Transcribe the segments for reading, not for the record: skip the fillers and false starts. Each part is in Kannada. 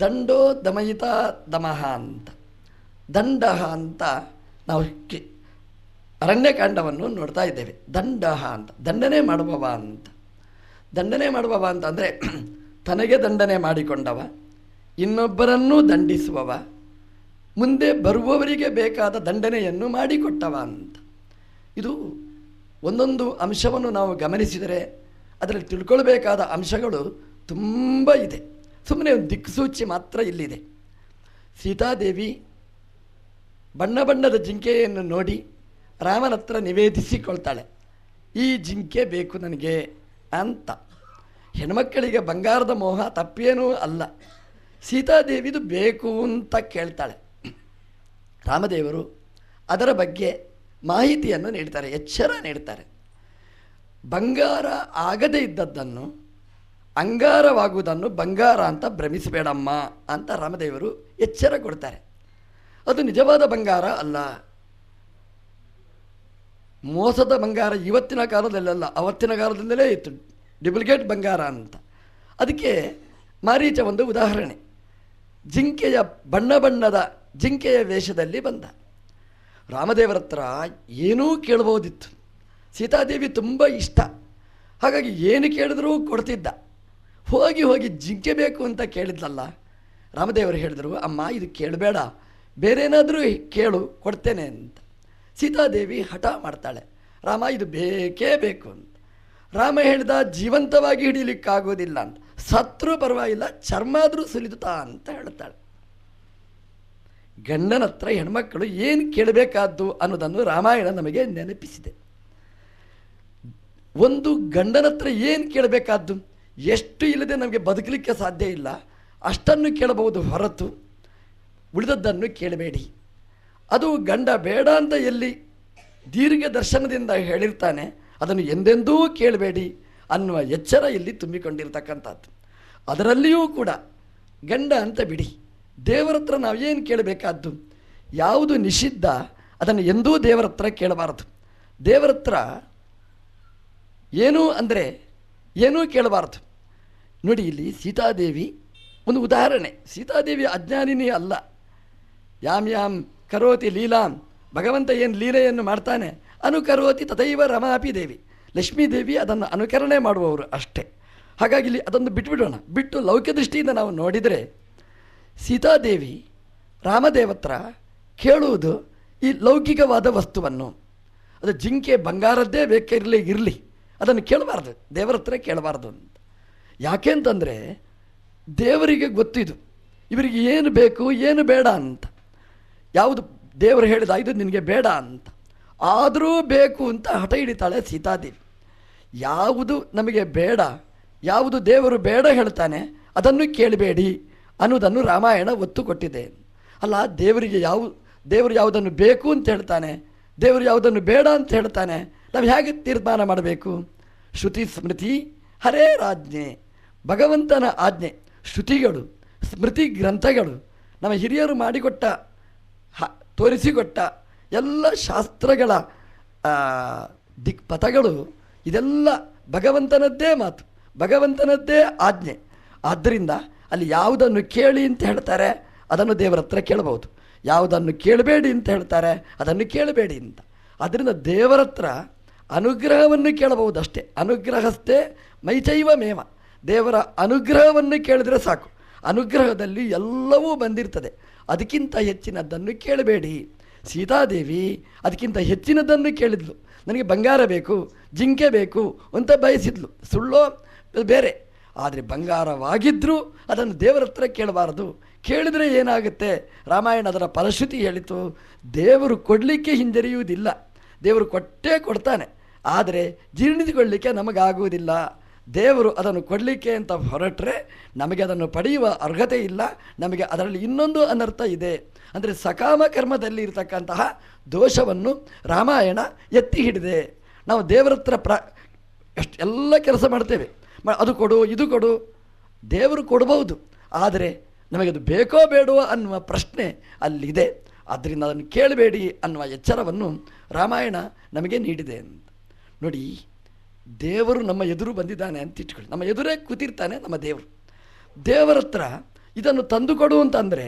ದಂಡೋ ದಮಯಿತ ದಮಃ ಅಂತ, ದಂಡ ಅಂತ ನಾವು ಅರಣ್ಯಕಾಂಡವನ್ನು ನೋಡ್ತಾ ಇದ್ದೇವೆ. ದಂಡ ಅಂತ ದಂಡನೆ ಮಾಡುವವ ಅಂತ, ದಂಡನೆ ಮಾಡುವವ ಅಂತ ಅಂದರೆ ತನಗೆ ದಂಡನೆ ಮಾಡಿಕೊಂಡವ, ಇನ್ನೊಬ್ಬರನ್ನೂ ದಂಡಿಸುವವ, ಮುಂದೆ ಬರುವವರಿಗೆ ಬೇಕಾದ ದಂಡನೆಯನ್ನು ಮಾಡಿಕೊಟ್ಟವ ಅಂತ. ಇದು ಒಂದೊಂದು ಅಂಶವನ್ನು ನಾವು ಗಮನಿಸಿದರೆ ಅದರಲ್ಲಿ ತಿಳ್ಕೊಳ್ಬೇಕಾದ ಅಂಶಗಳು ತುಂಬ ಇದೆ. ಸುಮ್ಮನೆ ಒಂದು ದಿಕ್ಸೂಚಿ ಮಾತ್ರ ಇಲ್ಲಿದೆ. ಸೀತಾದೇವಿ ಬಣ್ಣ ಬಣ್ಣದ ಜಿಂಕೆಯನ್ನು ನೋಡಿ ರಾಮನ ಹತ್ರ ನಿವೇದಿಸಿಕೊಳ್ತಾಳೆ, ಈ ಜಿಂಕೆ ಬೇಕು ನನಗೆ ಅಂತ. ಹೆಣ್ಮಕ್ಕಳಿಗೆ ಬಂಗಾರದ ಮೋಹ ತಪ್ಪೇನೂ ಅಲ್ಲ. ಸೀತಾದೇವಿದು ಬೇಕು ಅಂತ ಕೇಳ್ತಾಳೆ. ರಾಮದೇವರು ಅದರ ಬಗ್ಗೆ ಮಾಹಿತಿಯನ್ನು ನೀಡ್ತಾರೆ, ಎಚ್ಚರ ನೀಡ್ತಾರೆ. ಬಂಗಾರ ಆಗದೇ ಇದ್ದದ್ದನ್ನು ಅಂಗಾರವಾಗುವುದನ್ನು ಬಂಗಾರ ಅಂತ ಭ್ರಮಿಸಬೇಡಮ್ಮ ಅಂತ ರಾಮದೇವರು ಎಚ್ಚರ ಕೊಡ್ತಾರೆ. ಅದು ನಿಜವಾದ ಬಂಗಾರ ಅಲ್ಲ, ಮೋಸದ ಬಂಗಾರ ಇವತ್ತಿನ ಕಾಲದಲ್ಲೆಲ್ಲ, ಅವತ್ತಿನ ಕಾಲದಿಂದಲೇ ಇತ್ತು ಡ್ಯುಪ್ಲಿಕೇಟ್ ಬಂಗಾರ ಅಂತ. ಅದಕ್ಕೆ ಮಾರೀಚ ಒಂದು ಉದಾಹರಣೆ. ಜಿಂಕೆಯ ಬಣ್ಣ ಬಣ್ಣದ ಜಿಂಕೆಯ ವೇಷದಲ್ಲಿ ಬಂದ. ರಾಮದೇವರ ಹತ್ರ ಏನೂ ಕೇಳ್ಬೋದಿತ್ತು. ಸೀತಾದೇವಿ ತುಂಬ ಇಷ್ಟ, ಹಾಗಾಗಿ ಏನು ಕೇಳಿದ್ರೂ ಕೊಡ್ತಿದ್ದ. ಹೋಗಿ ಹೋಗಿ ಜಿಂಕೆ ಬೇಕು ಅಂತ ಕೇಳಿದ್ಲಲ್ಲ, ರಾಮದೇವರು ಹೇಳಿದರು, ಅಮ್ಮ ಇದು ಕೇಳಬೇಡ, ಬೇರೇನಾದರೂ ಕೇಳು ಕೊಡ್ತೇನೆ ಅಂತ. ಸೀತಾದೇವಿ ಹಠ ಮಾಡ್ತಾಳೆ, ರಾಮ ಇದು ಬೇಕೇ ಬೇಕು ಅಂತ. ರಾಮ ಹೇಳಿದ, ಜೀವಂತವಾಗಿ ಹಿಡೀಲಿಕ್ಕಾಗೋದಿಲ್ಲ ಅಂತ, ಸತ್ರೂ ಪರವಾಗಿಲ್ಲ, ಚರ್ಮ ಆದರೂ ಸುಲಿದುತ್ತಾ ಅಂತ ಹೇಳ್ತಾಳೆ. ಗಂಡನ ಹತ್ರ ಹೆಣ್ಮಕ್ಕಳು ಏನು ಕೇಳಬೇಕಾದ್ದು ಅನ್ನೋದನ್ನು ರಾಮಾಯಣ ನಮಗೆ ನೆನಪಿಸಿದೆ. ಒಂದು ಗಂಡನ ಹತ್ರ ಏನು ಕೇಳಬೇಕಾದ್ದು, ಎಷ್ಟು ಇಲ್ಲದೆ ನಮಗೆ ಬದುಕಲಿಕ್ಕೆ ಸಾಧ್ಯ ಇಲ್ಲ, ಅಷ್ಟನ್ನು ಕೇಳಬಹುದು ಹೊರತು ಉಳಿದದ್ದನ್ನು ಕೇಳಬೇಡಿ. ಅದು ಗಂಡ ಬೇಡ ಅಂತ ಎಲ್ಲಿ ದೀರ್ಘ ದರ್ಶನದಿಂದ ಹೇಳಿರ್ತಾನೆ, ಅದನ್ನು ಎಂದೆಂದೂ ಕೇಳಬೇಡಿ ಅನ್ನುವ ಎಚ್ಚರ ಇಲ್ಲಿ ತುಂಬಿಕೊಂಡಿರ್ತಕ್ಕಂಥದ್ದು. ಅದರಲ್ಲಿಯೂ ಕೂಡ ಗಂಡ ಅಂತ ಬಿಡಿ, ದೇವರ ಹತ್ರ ನಾವು ಏನು ಕೇಳಬೇಕಾದ್ದು, ಯಾವುದು ನಿಷಿದ್ಧ ಅದನ್ನು ಎಂದೂ ದೇವರ ಹತ್ರ ಕೇಳಬಾರದು. ದೇವರ ಹತ್ರ ಏನೂ ಅಂದರೆ ಏನೂ ಕೇಳಬಾರ್ದು. ನೋಡಿ, ಇಲ್ಲಿ ಸೀತಾದೇವಿ ಒಂದು ಉದಾಹರಣೆ. ಸೀತಾದೇವಿ ಅಜ್ಞಾನಿನೇ ಅಲ್ಲ. ಯಾಮ್ ಯಾಮ್ ಕರೋತಿ ಲೀಲಾಂ, ಭಗವಂತ ಏನು ಲೀಲೆಯನ್ನು ಮಾಡ್ತಾನೆ, ಅನುಕರೋತಿ ತಥೈವ ರಮಾಪಿ ದೇವಿ, ಲಕ್ಷ್ಮೀದೇವಿ ಅದನ್ನು ಅನುಕರಣೆ ಮಾಡುವವರು ಅಷ್ಟೇ. ಹಾಗಾಗಿ ಇಲ್ಲಿ ಅದನ್ನು ಬಿಟ್ಟುಬಿಡೋಣ. ಬಿಟ್ಟು ಲೌಕಿಕ ದೃಷ್ಟಿಯಿಂದ ನಾವು ನೋಡಿದರೆ ಸೀತಾದೇವಿ ರಾಮದೇವತ್ರ ಕೇಳುವುದು ಈ ಲೌಕಿಕವಾದ ವಸ್ತುವನ್ನು. ಅದು ಜಿಂಕೆ ಬಂಗಾರದ್ದೇ ಇರಲಿ ಅದನ್ನು ಕೇಳಬಾರ್ದು, ದೇವರ ಹತ್ರ ಕೇಳಬಾರ್ದು ಅಂತ. ಯಾಕೆ ಅಂತಂದರೆ ದೇವರಿಗೆ ಗೊತ್ತಿದು ಇವರಿಗೆ ಏನು ಬೇಕು ಏನು ಬೇಡ ಅಂತ. ಯಾವುದು ದೇವರು ಹೇಳಿದ ಇದು ನಿನಗೆ ಬೇಡ ಅಂತ, ಆದರೂ ಬೇಕು ಅಂತ ಹಠ ಹಿಡಿತಾಳೆ ಸೀತಾದೇವಿ. ಯಾವುದು ನಮಗೆ ಬೇಡ, ಯಾವುದು ದೇವರು ಬೇಡ ಹೇಳ್ತಾನೆ ಅದನ್ನು ಕೇಳಬೇಡಿ ಅನ್ನೋದನ್ನು ರಾಮಾಯಣ ಒತ್ತು ಕೊಟ್ಟಿದೆ. ಅಲ್ಲ, ದೇವರು ಯಾವುದನ್ನು ಬೇಕು ಅಂತ ಹೇಳ್ತಾನೆ, ದೇವರು ಯಾವುದನ್ನು ಬೇಡ ಅಂತ ಹೇಳ್ತಾನೆ, ನಾವು ಹೇಗೆ ತೀರ್ಮಾನ ಮಾಡಬೇಕು? ಶ್ರುತಿ ಸ್ಮೃತಿ ಹರೇ ರಾಜ್ಞೆ, ಭಗವಂತನ ಆಜ್ಞೆ. ಶ್ರುತಿಗಳು ಸ್ಮೃತಿ ಗ್ರಂಥಗಳು ನಮ್ಮ ಹಿರಿಯರು ಮಾಡಿಕೊಟ್ಟ ತೋರಿಸಿಕೊಟ್ಟ ಎಲ್ಲ ಶಾಸ್ತ್ರಗಳ ದಿಕ್ಪಥಗಳು, ಇದೆಲ್ಲ ಭಗವಂತನದ್ದೇ ಮಾತು, ಭಗವಂತನದ್ದೇ ಆಜ್ಞೆ. ಆದ್ದರಿಂದ ಅಲ್ಲಿ ಯಾವುದನ್ನು ಕೇಳಿ ಅಂತ ಹೇಳ್ತಾರೆ ಅದನ್ನು ದೇವರ ಹತ್ರ ಕೇಳಬಹುದು, ಯಾವುದನ್ನು ಕೇಳಬೇಡಿ ಅಂತ ಹೇಳ್ತಾರೆ ಅದನ್ನು ಕೇಳಬೇಡಿ ಅಂತ. ಅದರಿಂದ ದೇವರ ಹತ್ರ ಅನುಗ್ರಹವನ್ನು ಕೇಳಬಹುದು ಅಷ್ಟೇ. ಅನುಗ್ರಹಸ್ಥೆ ಮೈಚೈವ ಮೇವ, ದೇವರ ಅನುಗ್ರಹವನ್ನು ಕೇಳಿದರೆ ಸಾಕು. ಅನುಗ್ರಹದಲ್ಲಿ ಎಲ್ಲವೂ ಬಂದಿರ್ತದೆ. ಅದಕ್ಕಿಂತ ಹೆಚ್ಚಿನದ್ದನ್ನು ಕೇಳಬೇಡಿ. ಸೀತಾದೇವಿ ಅದಕ್ಕಿಂತ ಹೆಚ್ಚಿನದನ್ನು ಕೇಳಿದ್ಲು. ನನಗೆ ಬಂಗಾರ ಬೇಕು, ಜಿಂಕೆ ಬೇಕು ಅಂತ ಬಯಸಿದ್ಲು, ಸುಳ್ಳೋ ಬೇರೆ. ಆದರೆ ಬಂಗಾರವಾಗಿದ್ದರೂ ಅದನ್ನು ದೇವರ ಹತ್ರ ಕೇಳಬಾರದು. ಕೇಳಿದರೆ ಏನಾಗುತ್ತೆ? ರಾಮಾಯಣ ಅದರ ಫಲಶ್ರುತಿ ಹೇಳಿತು, ದೇವರು ಕೊಡಲಿಕ್ಕೆ ಹಿಂಜರಿಯುವುದಿಲ್ಲ, ದೇವರು ಕೊಟ್ಟೇ ಕೊಡ್ತಾನೆ. ಆದರೆ ಜೀರ್ಣಿಸಿಕೊಳ್ಳಲಿಕ್ಕೆ ನಮಗಾಗುವುದಿಲ್ಲ. ದೇವರು ಅದನ್ನು ಕೊಡಲಿಕ್ಕೆ ಅಂತ ಹೊರಟ್ರೆ ನಮಗೆ ಅದನ್ನು ಪಡೆಯುವ ಅರ್ಹತೆ ಇಲ್ಲ. ನಮಗೆ ಅದರಲ್ಲಿ ಇನ್ನೊಂದು ಅನರ್ಥ ಇದೆ. ಅಂದರೆ ಸಕಾಮ ಕರ್ಮದಲ್ಲಿ ಇರತಕ್ಕಂತಹ ದೋಷವನ್ನು ರಾಮಾಯಣ ಎತ್ತಿ ಹಿಡಿದೆ. ನಾವು ದೇವರ ಹತ್ರ ಎಲ್ಲ ಕೆಲಸ ಮಾಡ್ತೇವೆ, ಅದು ಕೊಡು ಇದು ಕೊಡು, ದೇವರು ಕೊಡಬಹುದು. ಆದರೆ ನಮಗದು ಬೇಕೋ ಬೇಡವೋ ಅನ್ನುವ ಪ್ರಶ್ನೆ ಅಲ್ಲಿದೆ. ಆದ್ದರಿಂದ ಅದನ್ನು ಕೇಳಬೇಡಿ ಅನ್ನುವ ಎಚ್ಚರವನ್ನು ರಾಮಾಯಣ ನಮಗೆ ನೀಡಿದೆ ಅಂತ. ನೋಡಿ, ದೇವರು ನಮ್ಮ ಎದುರು ಬಂದಿದ್ದಾನೆ ಅಂತ ಇಟ್ಕೊಳ್ಳಿ, ನಮ್ಮ ಎದುರೇ ಕೂತಿರ್ತಾನೆ ನಮ್ಮ ದೇವರು. ದೇವರ ಹತ್ರ ಇದನ್ನು ತಂದು ಕೊಡು ಅಂತಂದರೆ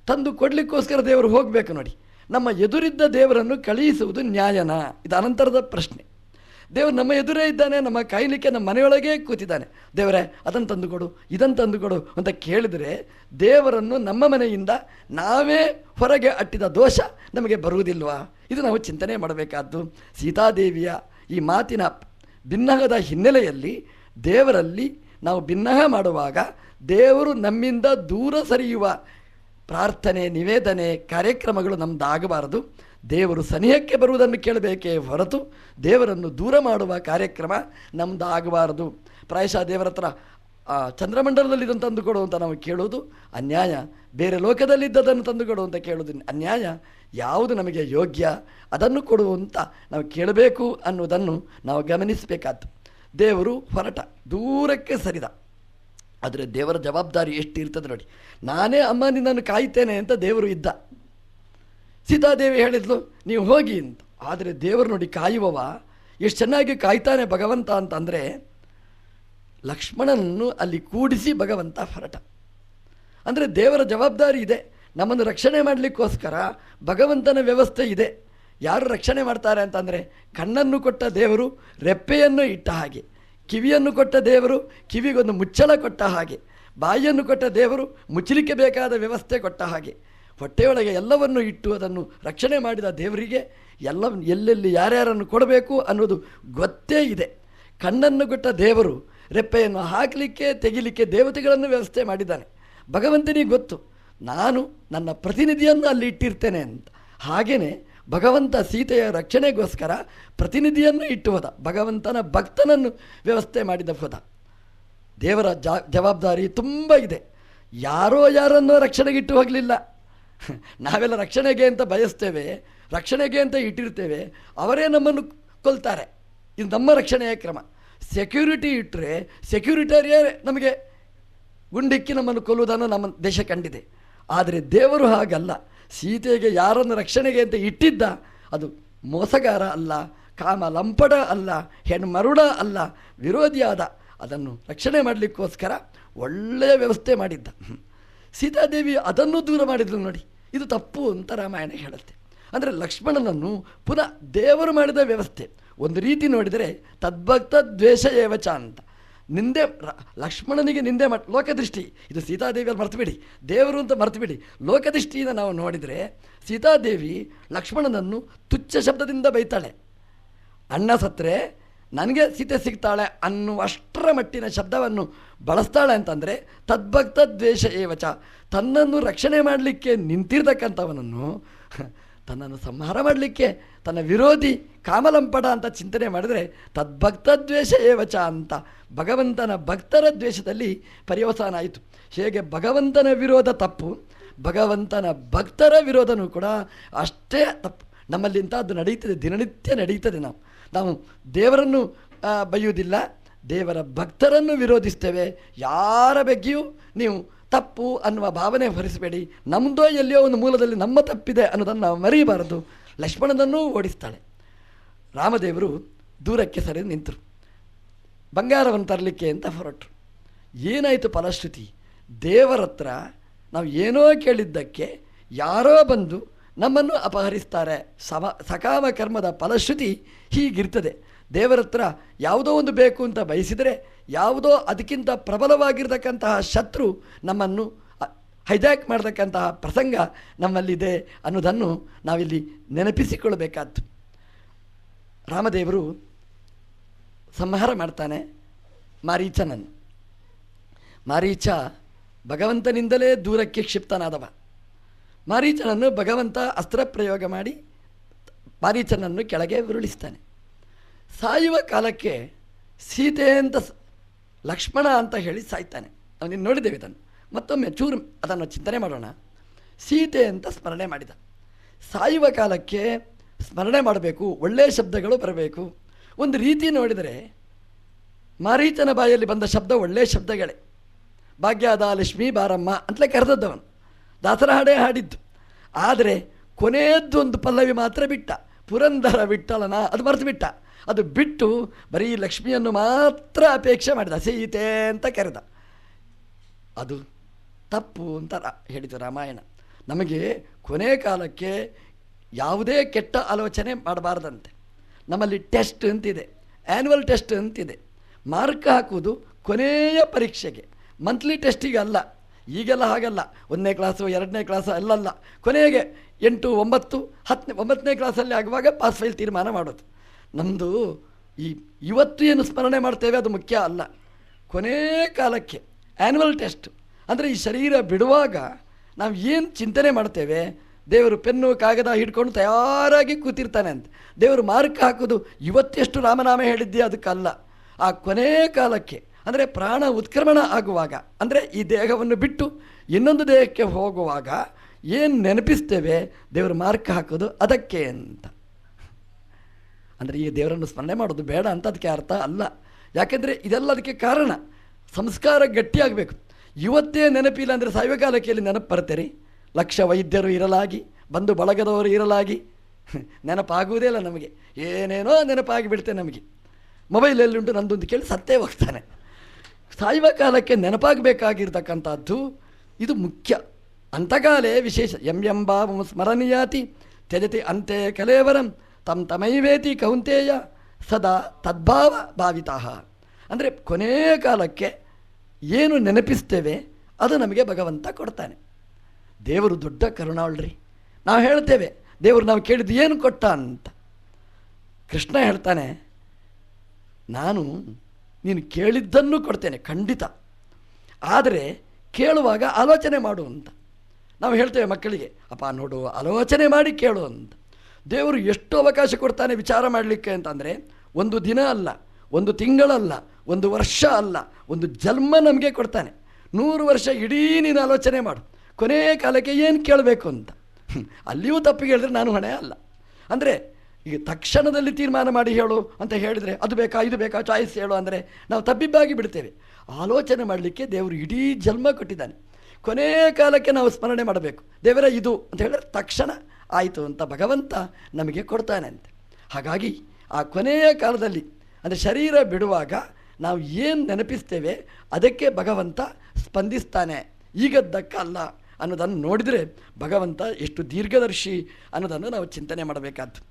ತಂದು ಕೊಡಲಿಕ್ಕೋಸ್ಕರ ದೇವರು ಹೋಗಬೇಕು ನೋಡಿ. ನಮ್ಮ ಎದುರಿದ್ದ ದೇವರನ್ನು ಕಳುಹಿಸುವುದು ನ್ಯಾಯನಾ? ಇದು ಅನಂತರದ ಪ್ರಶ್ನೆ. ದೇವರು ನಮ್ಮ ಎದುರೇ ಇದ್ದಾನೆ, ನಮ್ಮ ಕಾಯಲಿಕ್ಕೆ ನಮ್ಮ ಮನೆಯೊಳಗೇ ಕೂತಿದ್ದಾನೆ. ದೇವರೇ ಅದನ್ನು ತಂದುಕೊಡು, ಇದನ್ನು ತಂದುಕೊಡು ಅಂತ ಕೇಳಿದರೆ ದೇವರನ್ನು ನಮ್ಮ ಮನೆಯಿಂದ ನಾವೇ ಹೊರಗೆ ಅಟ್ಟಿದ ದೋಷ ನಮಗೆ ಬರುವುದಿಲ್ವಾ? ಇದು ನಾವು ಚಿಂತನೆ ಮಾಡಬೇಕಾದ್ದು. ಸೀತಾದೇವಿಯ ಈ ಮಾತಿನ ಭಿನ್ನಹದ ಹಿನ್ನೆಲೆಯಲ್ಲಿ ದೇವರಲ್ಲಿ ನಾವು ಭಿನ್ನಹ ಮಾಡುವಾಗ ದೇವರು ನಮ್ಮಿಂದ ದೂರ ಸರಿಯುವ ಪ್ರಾರ್ಥನೆ, ನಿವೇದನೆ, ಕಾರ್ಯಕ್ರಮಗಳು ನಮ್ಮದಾಗಬಾರದು. ದೇವರು ಸನಿಹಕ್ಕೆ ಬರುವುದನ್ನು ಕೇಳಬೇಕೇ ಹೊರತು ದೇವರನ್ನು ದೂರ ಮಾಡುವ ಕಾರ್ಯಕ್ರಮ ನಮ್ಮದಾಗಬಾರದು. ಪ್ರಾಯಶಃ ದೇವರ ಹತ್ರ ಚಂದ್ರಮಂಡಲದಲ್ಲಿ ಇದನ್ನು ತಂದುಕೊಡು ಅಂತ ನಾವು ಕೇಳುವುದು ಅನ್ಯಾಯ, ಬೇರೆ ಲೋಕದಲ್ಲಿದ್ದದನ್ನು ತಂದುಕೊಡು ಅಂತ ಕೇಳುವುದು ಅನ್ಯಾಯ. ಯಾವುದು ನಮಗೆ ಯೋಗ್ಯ ಅದನ್ನು ಕೊಡು ಅಂತ ನಾವು ಕೇಳಬೇಕು ಅನ್ನುವುದನ್ನು ನಾವು ಗಮನಿಸಬೇಕಾದ್ದು. ದೇವರು ಹೊರಟ, ದೂರಕ್ಕೆ ಸರಿದ. ಆದರೆ ದೇವರ ಜವಾಬ್ದಾರಿ ಎಷ್ಟು ಇರ್ತದೆ ನೋಡಿ. ನಾನೇ ಅಮ್ಮ ನಿನ್ನನ್ನು ಕಾಯ್ತೇನೆ ಅಂತ ದೇವರು ಇದ್ದ. ಸೀತಾದೇವಿ ಹೇಳಿದ್ಲು ನೀವು ಹೋಗಿ ಅಂತ. ಆದರೆ ದೇವರು ನೋಡಿ ಕಾಯುವವ ಎಷ್ಟು ಚೆನ್ನಾಗಿ ಕಾಯ್ತಾನೆ ಭಗವಂತ ಅಂತಂದರೆ, ಲಕ್ಷ್ಮಣನನ್ನು ಅಲ್ಲಿ ಕೂಡಿಸಿ ಭಗವಂತ ಹೊರಟ. ಅಂದರೆ ದೇವರ ಜವಾಬ್ದಾರಿ ಇದೆ. ನಮ್ಮನ್ನು ರಕ್ಷಣೆ ಮಾಡಲಿಕ್ಕೋಸ್ಕರ ಭಗವಂತನ ವ್ಯವಸ್ಥೆ ಇದೆ. ಯಾರು ರಕ್ಷಣೆ ಮಾಡ್ತಾರೆ ಅಂತಂದರೆ, ಕಣ್ಣನ್ನು ಕೊಟ್ಟ ದೇವರು ರೆಪ್ಪೆಯನ್ನು ಇಟ್ಟ ಹಾಗೆ, ಕಿವಿಯನ್ನು ಕೊಟ್ಟ ದೇವರು ಕಿವಿಗೊಂದು ಮುಚ್ಚಳ ಕೊಟ್ಟ ಹಾಗೆ, ಬಾಯಿಯನ್ನು ಕೊಟ್ಟ ದೇವರು ಮುಚ್ಚಲಿಕ್ಕೆ ಬೇಕಾದ ವ್ಯವಸ್ಥೆ ಕೊಟ್ಟ ಹಾಗೆ, ಹೊಟ್ಟೆಯೊಳಗೆ ಎಲ್ಲವನ್ನು ಇಟ್ಟು ಅದನ್ನು ರಕ್ಷಣೆ ಮಾಡಿದ ದೇವರಿಗೆ ಎಲ್ಲೆಲ್ಲಿ ಯಾರ್ಯಾರನ್ನು ಕೊಡಬೇಕು ಅನ್ನೋದು ಗೊತ್ತೇ ಇದೆ. ಕಣ್ಣನ್ನು ಕೊಟ್ಟ ದೇವರು ರೆಪ್ಪೆಯನ್ನು ಹಾಕಲಿಕ್ಕೆ ತೆಗಿಲಿಕ್ಕೆ ದೇವತೆಗಳನ್ನು ವ್ಯವಸ್ಥೆ ಮಾಡಿದ್ದಾನೆ. ಭಗವಂತನಿಗೆ ಗೊತ್ತು, ನಾನು ನನ್ನ ಪ್ರತಿನಿಧಿಯನ್ನು ಅಲ್ಲಿ ಇಟ್ಟಿರ್ತೇನೆ ಅಂತ. ಹಾಗೆಯೇ ಭಗವಂತ ಸೀತೆಯ ರಕ್ಷಣೆಗೋಸ್ಕರ ಪ್ರತಿನಿಧಿಯನ್ನು ಇಟ್ಟು ಹೋದ, ಭಗವಂತನ ಭಕ್ತನನ್ನು ವ್ಯವಸ್ಥೆ ಮಾಡಿದ ಹೋದ. ದೇವರ ಜವಾಬ್ದಾರಿ ತುಂಬ ಇದೆ. ಯಾರನ್ನೋ ರಕ್ಷಣೆಗೆ ಇಟ್ಟು ಹೋಗಲಿಲ್ಲ. ನಾವೆಲ್ಲ ರಕ್ಷಣೆಗೆ ಅಂತ ಬಯಸ್ತೇವೆ, ರಕ್ಷಣೆಗೆ ಅಂತ ಇಟ್ಟಿರ್ತೇವೆ, ಅವರೇ ನಮ್ಮನ್ನು ಕೊಲ್ತಾರೆ. ಇದು ನಮ್ಮ ರಕ್ಷಣೆಯ ಕ್ರಮ. ಸೆಕ್ಯೂರಿಟಿ ಇಟ್ಟರೆ ಸೆಕ್ಯೂರಿಟರಿಯೇ ನಮಗೆ ಗುಂಡಿಕ್ಕಿ ನಮ್ಮನ್ನು ಕೊಲ್ಲುವುದನ್ನು ನಮ್ಮ ದೇಶ ಕಂಡಿದೆ. ಆದರೆ ದೇವರು ಹಾಗಲ್ಲ. ಸೀತೆಗೆ ಯಾರನ್ನು ರಕ್ಷಣೆಗೆ ಅಂತ ಇಟ್ಟಿದ್ದ ಅದು ಮೋಸಗಾರ ಅಲ್ಲ, ಕಾಮ ಲಂಪಟ ಅಲ್ಲ, ಹೆಣ್ಮರುಡ ಅಲ್ಲ, ವಿರೋಧಿಯಾದ. ಅದನ್ನು ರಕ್ಷಣೆ ಮಾಡಲಿಕ್ಕೋಸ್ಕರ ಒಳ್ಳೆಯ ವ್ಯವಸ್ಥೆ ಮಾಡಿದ್ದ. ಸೀತಾದೇವಿ ಅದನ್ನು ದೂರ ಮಾಡಿದ್ಲು ನೋಡಿ. ಇದು ತಪ್ಪು ಅಂತ ರಾಮಾಯಣ ಹೇಳುತ್ತೆ. ಅಂದರೆ ಲಕ್ಷ್ಮಣನನ್ನು ಪುನಃ ದೇವರು ಮಾಡಿದ ವ್ಯವಸ್ಥೆ. ಒಂದು ರೀತಿ ನೋಡಿದರೆ ತದ್ಭಕ್ತ ದ್ವೇಷ ಏವಚ ಅಂತ. ನಿಂದೆ ಲಕ್ಷ್ಮಣನಿಗೆ ನಿಂದೆ ಲೋಕದೃಷ್ಟಿ. ಇದು ಸೀತಾದೇವಿಯಲ್ಲಿ ಮರ್ತುಬಿಡಿ, ದೇವರು ಅಂತ ಮರ್ತುಬಿಡಿ. ಲೋಕದೃಷ್ಟಿಯಿಂದ ನಾವು ನೋಡಿದರೆ ಸೀತಾದೇವಿ ಲಕ್ಷ್ಮಣನನ್ನು ತುಚ್ಛ ಶಬ್ದದಿಂದ ಬೈತಾಳೆ. ಅಣ್ಣ ಸತ್ತರೆ ನನಗೆ ಸೀತೆ ಸಿಗ್ತಾಳೆ ಅನ್ನುವಷ್ಟರ ಮಟ್ಟಿನ ಶಬ್ದವನ್ನು ಬಳಸ್ತಾಳೆ ಅಂತಂದರೆ ತದ್ಭಕ್ತ ದ್ವೇಷ ಏವಚ. ತನ್ನನ್ನು ರಕ್ಷಣೆ ಮಾಡಲಿಕ್ಕೆ ನಿಂತಿರ್ತಕ್ಕಂಥವನನ್ನು ತನ್ನನ್ನು ಸಂಹಾರ ಮಾಡಲಿಕ್ಕೆ ತನ್ನ ವಿರೋಧಿ ಕಾಮಲಂಪಟ ಅಂತ ಚಿಂತನೆ ಮಾಡಿದರೆ ತದ್ಭಕ್ತ ದ್ವೇಷ ಏವಚ ಅಂತ ಭಗವಂತನ ಭಕ್ತರ ದ್ವೇಷದಲ್ಲಿ ಪರ್ಯವಸಾನ ಆಯಿತು. ಹೇಗೆ ಭಗವಂತನ ವಿರೋಧ ತಪ್ಪು, ಭಗವಂತನ ಭಕ್ತರ ವಿರೋಧನೂ ಕೂಡ ಅಷ್ಟೇ ತಪ್ಪು. ನಮ್ಮಲ್ಲಿ ಇಂಥದ್ದು ನಡೀತದೆ, ದಿನನಿತ್ಯ ನಡೀತದೆ. ನಾವು ದೇವರನ್ನು ಬೈಯುವುದಿಲ್ಲ, ದೇವರ ಭಕ್ತರನ್ನು ವಿರೋಧಿಸ್ತೇವೆ. ಯಾರ ಬಗ್ಗೆಯೂ ನೀವು ತಪ್ಪು ಅನ್ನುವ ಭಾವನೆ ಹೊರಿಸಬೇಡಿ. ನಮ್ಮದೋ ಎಲ್ಲಿಯೋ ಒಂದು ಮೂಲದಲ್ಲಿ ನಮ್ಮ ತಪ್ಪಿದೆ ಅನ್ನೋದನ್ನು ನಾವು ಮರೀಬಾರದು. ಲಕ್ಷ್ಮಣನನ್ನೂ ಓಡಿಸ್ತಾಳೆ. ರಾಮದೇವರು ದೂರಕ್ಕೆ ಸರಿದು ನಿಂತರು. ಬಂಗಾರವನ್ನು ತರಲಿಕ್ಕೆ ಅಂತ ಹೊರಟರು. ಏನಾಯಿತು ಫಲಶ್ರುತಿ? ದೇವರ ಹತ್ರ ನಾವು ಏನೋ ಕೇಳಿದ್ದಕ್ಕೆ ಯಾರೋ ಬಂದು ನಮ್ಮನ್ನು ಅಪಹರಿಸ್ತಾರೆ. ಸಕಾಮ ಕರ್ಮದ ಫಲಶ್ರುತಿ ಹೀಗಿರ್ತದೆ. ದೇವರ ಹತ್ರ ಯಾವುದೋ ಒಂದು ಬೇಕು ಅಂತ ಬಯಸಿದರೆ ಯಾವುದೋ ಅದಕ್ಕಿಂತ ಪ್ರಬಲವಾಗಿರ್ತಕ್ಕಂತಹ ಶತ್ರು ನಮ್ಮನ್ನು ಹೈಜಾಕ್ ಮಾಡತಕ್ಕಂತಹ ಪ್ರಸಂಗ ನಮ್ಮಲ್ಲಿದೆ ಅನ್ನೋದನ್ನು ನಾವಿಲ್ಲಿ ನೆನಪಿಸಿಕೊಳ್ಳಬೇಕಾದ್ದು. ರಾಮದೇವರು ಸಂಹಾರ ಮಾಡ್ತಾನೆ ಮಾರೀಚನನ್ನು. ಮಾರೀಚ ಭಗವಂತನಿಂದಲೇ ದೂರಕ್ಕೆ ಕ್ಷಿಪ್ತನಾದವ. ಮಾರೀಚನನ್ನು ಭಗವಂತ ಅಸ್ತ್ರ ಪ್ರಯೋಗ ಮಾಡಿ ಮಾರೀಚನನ್ನು ಕೆಳಗೆ ಉರುಳಿಸ್ತಾನೆ. ಸಾಯುವ ಕಾಲಕ್ಕೆ ಸೀತೆ ಅಂತ ಲಕ್ಷ್ಮಣ ಅಂತ ಹೇಳಿ ಸಾಯ್ತಾನೆ. ನಾವು ನೀನು ನೋಡಿದ್ದೇವೆ ಇದನ್ನು. ಮತ್ತೊಮ್ಮೆ ಚೂರು ಅದನ್ನು ಚಿಂತನೆ ಮಾಡೋಣ. ಸೀತೆ ಅಂತ ಸ್ಮರಣೆ ಮಾಡಿದ. ಸಾಯುವ ಕಾಲಕ್ಕೆ ಸ್ಮರಣೆ ಮಾಡಬೇಕು, ಒಳ್ಳೆಯ ಶಬ್ದಗಳು ಬರಬೇಕು. ಒಂದು ರೀತಿ ನೋಡಿದರೆ ಮಾರೀಚನ ಬಾಯಲ್ಲಿ ಬಂದ ಶಬ್ದ ಒಳ್ಳೆಯ ಶಬ್ದಗಳೇ. ಭಾಗ್ಯದ ಲಕ್ಷ್ಮೀ ಬಾರಮ್ಮ ಅಂತಲೇ ಕರೆದದ್ದವನು, ದಾಸರ ಹಾಡೇ ಹಾಡಿದ್ದು. ಆದರೆ ಕೊನೆಯದ್ದೊಂದು ಪಲ್ಲವಿ ಮಾತ್ರ ಬಿಟ್ಟ, ಪುರಂದರ ವಿಠಲನ, ಅದು ಮರೆತು ಬಿಟ್ಟ. ಅದು ಬಿಟ್ಟು ಬರೀ ಲಕ್ಷ್ಮಿಯನ್ನು ಮಾತ್ರ ಅಪೇಕ್ಷೆ ಮಾಡಿದ, ಸೀತೆ ಅಂತ ಕರೆದ. ಅದು ತಪ್ಪು ಅಂತ ಹೇಳಿತು ರಾಮಾಯಣ. ನಮಗೆ ಕೊನೆ ಕಾಲಕ್ಕೆ ಯಾವುದೇ ಕೆಟ್ಟ ಆಲೋಚನೆ ಮಾಡಬಾರ್ದಂತೆ. ನಮ್ಮಲ್ಲಿ ಟೆಸ್ಟ್ ಅಂತಿದೆ, ಆ್ಯನ್ಯುವಲ್ ಟೆಸ್ಟ್ ಅಂತಿದೆ. ಮಾರ್ಕ್ ಹಾಕುವುದು ಕೊನೆಯ ಪರೀಕ್ಷೆಗೆ, ಮಂತ್ಲಿ ಟೆಸ್ಟಿಗೆ ಅಲ್ಲ. ಈಗೆಲ್ಲ ಹಾಗಲ್ಲ, 1ನೇ ಕ್ಲಾಸು 2ನೇ ಕ್ಲಾಸು ಅಲ್ಲಲ್ಲ, ಕೊನೆಗೆ 8, 9, 10, 9ನೇ ಕ್ಲಾಸಲ್ಲಿ ಆಗುವಾಗ ಪಾಸ್ ಫೈಲ್ ತೀರ್ಮಾನ ಮಾಡೋದು. ನಮ್ಮದು ಇವತ್ತು ಏನು ಸ್ಮರಣೆ ಮಾಡ್ತೇವೆ ಅದು ಮುಖ್ಯ ಅಲ್ಲ, ಕೊನೇ ಕಾಲಕ್ಕೆ ಆ್ಯನ್ಯುವಲ್ ಟೆಸ್ಟ್. ಅಂದರೆ ಈ ಶರೀರ ಬಿಡುವಾಗ ನಾವು ಏನು ಚಿಂತನೆ ಮಾಡ್ತೇವೆ, ದೇವರು ಪೆನ್ನು ಕಾಗದ ಹಿಡ್ಕೊಂಡು ತಯಾರಾಗಿ ಕೂತಿರ್ತಾನೆ ಅಂತ. ದೇವರು ಮಾರ್ಕ್ ಹಾಕೋದು ಇವತ್ತೆಷ್ಟು ರಾಮನಾಮ ಹೇಳಿದ್ದೆ ಅದಕ್ಕಲ್ಲ, ಆ ಕೊನೇ ಕಾಲಕ್ಕೆ. ಅಂದರೆ ಪ್ರಾಣ ಉತ್ಕ್ರಮಣ ಆಗುವಾಗ, ಅಂದರೆ ಈ ದೇಹವನ್ನು ಬಿಟ್ಟು ಇನ್ನೊಂದು ದೇಹಕ್ಕೆ ಹೋಗುವಾಗ ಏನು ನೆನಪಿಸ್ತೇವೆ ದೇವರು ಮಾರ್ಕ್ ಹಾಕೋದು ಅದಕ್ಕೆ ಅಂತ. ಅಂದರೆ ಈ ದೇವರನ್ನು ಸ್ಮರಣೆ ಮಾಡೋದು ಬೇಡ ಅಂತ ಅದಕ್ಕೆ ಅರ್ಥ ಅಲ್ಲ. ಯಾಕೆಂದರೆ ಇದೆಲ್ಲ ಅದಕ್ಕೆ ಕಾರಣ. ಸಂಸ್ಕಾರ ಗಟ್ಟಿಯಾಗಬೇಕು. ಇವತ್ತೇ ನೆನಪಿಲ್ಲ ಅಂದರೆ ಸಾಯುವಕಾಲಕ್ಕೆ ನೆನಪು ಬರ್ತೀರಿ. ಲಕ್ಷ ವೈದ್ಯರು ಇರಲಾಗಿ, ಬಂಧು ಬಳಗದವರು ಇರಲಾಗಿ ನೆನಪಾಗುವುದೇ ಇಲ್ಲ ನಮಗೆ. ಏನೇನೋ ನೆನಪಾಗಿ ಬಿಡ್ತೇನೆ ನಮಗೆ. ಮೊಬೈಲಲ್ಲಿ ಉಂಟು ನಂದೊಂದು ಕೇಳಿ ಸತ್ತೇ ಹೋಗ್ತಾನೆ. ಸಾಯುವ ಕಾಲಕ್ಕೆ ನೆನಪಾಗಬೇಕಾಗಿರ್ತಕ್ಕಂಥದ್ದು ಇದು ಮುಖ್ಯ. ಅಂತಕಾಲೇ ವಿಶೇಷ. ಎಂಬಾವ ಸ್ಮರಣೀಯಾತಿ ತ್ಯಜತಿ ಅಂತೆ ಕಲೇವರಂ ತಂ ತಮೈವೇತಿ ಕೌಂತೇಯ ಸದಾ ತದ್ಭಾವ ಭಾವಿತಃ. ಅಂದರೆ ಕೊನೆಯ ಕಾಲಕ್ಕೆ ಏನು ನೆನಪಿಸ್ತೇವೆ ಅದು ನಮಗೆ ಭಗವಂತ ಕೊಡ್ತಾನೆ. ದೇವರು ದೊಡ್ಡ ಕರುಣಾಳ್ರಿ. ನಾವು ಹೇಳ್ತೇವೆ ದೇವರು ನಾವು ಕೇಳಿದ್ದು ಏನು ಕೊಟ್ಟ ಅಂತ. ಕೃಷ್ಣ ಹೇಳ್ತಾನೆ, ನಾನು ನೀನು ಕೇಳಿದ್ದನ್ನು ಕೊಡ್ತೇನೆ ಖಂಡಿತ, ಆದರೆ ಕೇಳುವಾಗ ಆಲೋಚನೆ ಮಾಡು ಅಂತ. ನಾವು ಹೇಳ್ತೇವೆ ಮಕ್ಕಳಿಗೆ, ಅಪ್ಪ ನೋಡು ಆಲೋಚನೆ ಮಾಡಿ ಕೇಳು ಅಂತ. ದೇವರು ಎಷ್ಟು ಅವಕಾಶ ಕೊಡ್ತಾನೆ ವಿಚಾರ ಮಾಡಲಿಕ್ಕೆ ಅಂತಂದರೆ, ಒಂದು ದಿನ ಅಲ್ಲ, ಒಂದು ತಿಂಗಳಲ್ಲ, ಒಂದು ವರ್ಷ ಅಲ್ಲ, ಒಂದು ಜನ್ಮ ನಮಗೆ ಕೊಡ್ತಾನೆ. 100 ವರ್ಷ ಇಡೀ ನೀನು ಆಲೋಚನೆ ಮಾಡು, ಕೊನೆಯ ಕಾಲಕ್ಕೆ ಏನು ಕೇಳಬೇಕು ಅಂತ. ಅಲ್ಲಿಯೂ ತಪ್ಪಿಗೆ ಹೇಳಿದ್ರೆ ನಾನು ಹೊಣೆ ಅಲ್ಲ. ಅಂದರೆ ಈಗ ತಕ್ಷಣದಲ್ಲಿ ತೀರ್ಮಾನ ಮಾಡಿ ಹೇಳು ಅಂತ ಹೇಳಿದರೆ ಅದು ಬೇಕಾ ಇದು ಬೇಕಾ ಚಾಯ್ಸ್ ಹೇಳು ಅಂದರೆ ನಾವು ತಬ್ಬಿಬ್ಬಾಗಿ ಬಿಡ್ತೇವೆ. ಆಲೋಚನೆ ಮಾಡಲಿಕ್ಕೆ ದೇವರು ಇಡೀ ಜನ್ಮ ಕೊಟ್ಟಿದ್ದಾನೆ. ಕೊನೆಯ ಕಾಲಕ್ಕೆ ನಾವು ಸ್ಮರಣೆ ಮಾಡಬೇಕು. ದೇವರ ಇದು ಅಂತ ಹೇಳಿದ್ರೆ ತಕ್ಷಣ ಆಯಿತು ಅಂತ ಭಗವಂತ ನಮಗೆ ಕೊಡ್ತಾನೆ ಅಂತೆ. ಹಾಗಾಗಿ ಆ ಕೊನೆಯ ಕಾಲದಲ್ಲಿ ಅಂದರೆ ಶರೀರ ಬಿಡುವಾಗ ನಾವು ಏನು ನೆನಪಿಸ್ತೇವೆ ಅದಕ್ಕೆ ಭಗವಂತ ಸ್ಪಂದಿಸ್ತಾನೆ, ಈಗದ್ದಕ್ಕಲ್ಲ ಅನ್ನೋದನ್ನು ನೋಡಿದರೆ ಭಗವಂತ ಎಷ್ಟು ದೀರ್ಘದರ್ಶಿ ಅನ್ನೋದನ್ನು ನಾವು ಚಿಂತನೆ ಮಾಡಬೇಕಾದ್ದು.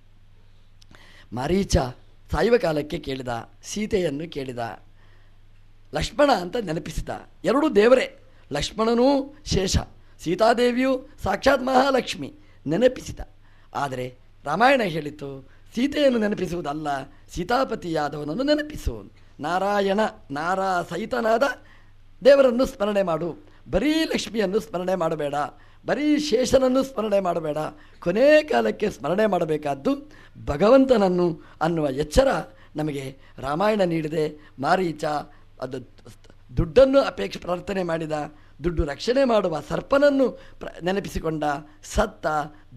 ಮಾರೀಚ ಸಾಯುವ ಕಾಲಕ್ಕೆ ಕೇಳಿದ, ಸೀತೆಯನ್ನು ಕೇಳಿದ, ಲಕ್ಷ್ಮಣ ಅಂತ ನೆನಪಿಸಿದ. ಎರಡೂ ದೇವರೇ, ಲಕ್ಷ್ಮಣನೂ ಶೇಷ, ಸೀತಾದೇವಿಯು ಸಾಕ್ಷಾತ್ ಮಹಾಲಕ್ಷ್ಮಿ ನೆನಪಿಸಿದ. ಆದರೆ ರಾಮಾಯಣ ಹೇಳಿತು ಸೀತೆಯನ್ನು ನೆನಪಿಸುವುದಲ್ಲ, ಸೀತಾಪತಿಯಾದವನನ್ನು ನೆನಪಿಸು. ನಾರಾಯಣ ಸಹಿತನಾದ ದೇವರನ್ನು ಸ್ಮರಣೆ ಮಾಡು. ಬರೀ ಲಕ್ಷ್ಮಿಯನ್ನು ಸ್ಮರಣೆ ಮಾಡಬೇಡ, ಬರೀ ಶೇಷನನ್ನು ಸ್ಮರಣೆ ಮಾಡಬೇಡ. ಕೊನೆ ಕಾಲಕ್ಕೆ ಸ್ಮರಣೆ ಮಾಡಬೇಕಾದ್ದು ಭಗವಂತನನ್ನು ಅನ್ನುವ ಎಚ್ಚರ ನಮಗೆ ರಾಮಾಯಣ ನೀಡಿದೆ. ಮಾರೀಚ ಅದು ದುಡ್ಡನ್ನು ಪ್ರಾರ್ಥನೆ ಮಾಡಿದ, ದುಡ್ಡು ರಕ್ಷಣೆ ಮಾಡುವ ಸರ್ಪನನ್ನು ನೆನಪಿಸಿಕೊಂಡ, ಸತ್ತ,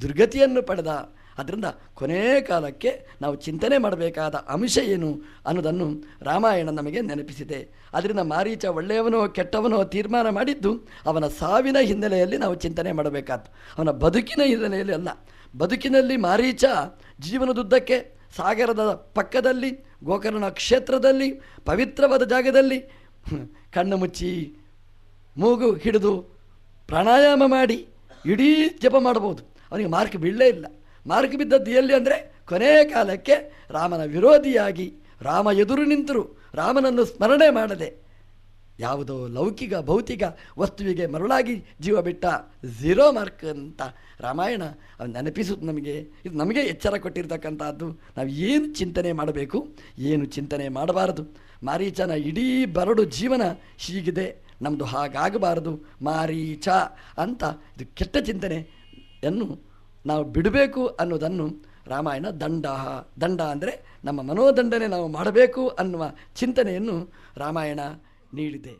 ದುರ್ಗತಿಯನ್ನು ಪಡೆದ. ಅದರಿಂದ ಕೊನೆ ಕಾಲಕ್ಕೆ ನಾವು ಚಿಂತನೆ ಮಾಡಬೇಕಾದ ಅಂಶ ಏನು ಅನ್ನೋದನ್ನು ರಾಮಾಯಣ ನಮಗೆ ನೆನಪಿಸಿದೆ. ಅದರಿಂದ ಮಾರೀಚ ಒಳ್ಳೆಯವನೋ ಕೆಟ್ಟವನೋ ತೀರ್ಮಾನ ಮಾಡಿದ್ದು ಅವನ ಸಾವಿನ ಹಿನ್ನೆಲೆಯಲ್ಲಿ ನಾವು ಚಿಂತನೆ ಮಾಡಬೇಕಾದ್ದು, ಅವನ ಬದುಕಿನ ಹಿನ್ನೆಲೆಯಲ್ಲಿ ಅಲ್ಲ. ಬದುಕಿನಲ್ಲಿ ಮಾರೀಚ ಜೀವನದುದ್ದಕ್ಕೆ ಸಾಗರದ ಪಕ್ಕದಲ್ಲಿ ಗೋಕರ್ಣ ಕ್ಷೇತ್ರದಲ್ಲಿ ಪವಿತ್ರವಾದ ಜಾಗದಲ್ಲಿ ಕಣ್ಣು ಮುಚ್ಚಿ ಮೂಗು ಹಿಡಿದು ಪ್ರಾಣಾಯಾಮ ಮಾಡಿ ಇಡೀ ಜಪ ಮಾಡಬಹುದು. ಅವನಿಗೆ ಮಾರ್ಕ್ ಬೀಳಲೇ ಇಲ್ಲ. ಮಾರ್ಕ್ ಬಿದ್ದದ್ದು ಎಲ್ಲಿ ಅಂದರೆ ಕೊನೆಯ ಕಾಲಕ್ಕೆ ರಾಮನ ವಿರೋಧಿಯಾಗಿ ರಾಮ ಎದುರು ನಿಂತರೂ ರಾಮನನ್ನು ಸ್ಮರಣೆ ಮಾಡದೆ ಯಾವುದೋ ಲೌಕಿಕ ಭೌತಿಕ ವಸ್ತುವಿಗೆ ಮರುಳಾಗಿ ಜೀವ ಬಿಟ್ಟ 0 ಮಾರ್ಕ್ ಅಂತ ರಾಮಾಯಣ ನೆನಪಿಸುತ್ತೆ ನಮಗೆ. ಇದು ನಮಗೆ ಎಚ್ಚರ ಕೊಟ್ಟಿರ್ತಕ್ಕಂಥದ್ದು. ನಾವು ಏನು ಚಿಂತನೆ ಮಾಡಬೇಕು, ಏನು ಚಿಂತನೆ ಮಾಡಬಾರದು. ಮಾರೀಚನ ಇಡೀ ಬರಡು ಜೀವನ ಹೀಗಿದೆ, ನಮ್ಮದು ಹಾಗಾಗಬಾರದು ಮಾರೀಚ ಅಂತ ಇದು ಕೆಟ್ಟ ಚಿಂತನೆಯನ್ನು ನಾವು ಬಿಡಬೇಕು ಅನ್ನೋದನ್ನು ರಾಮಾಯಣ ದಂಡ ಅಂದರೆ ನಮ್ಮ ಮನೋದಂಡನೆ ನಾವು ಮಾಡಬೇಕು ಅನ್ನುವ ಚಿಂತನೆಯನ್ನು ರಾಮಾಯಣ ನೀಡಿದೆ.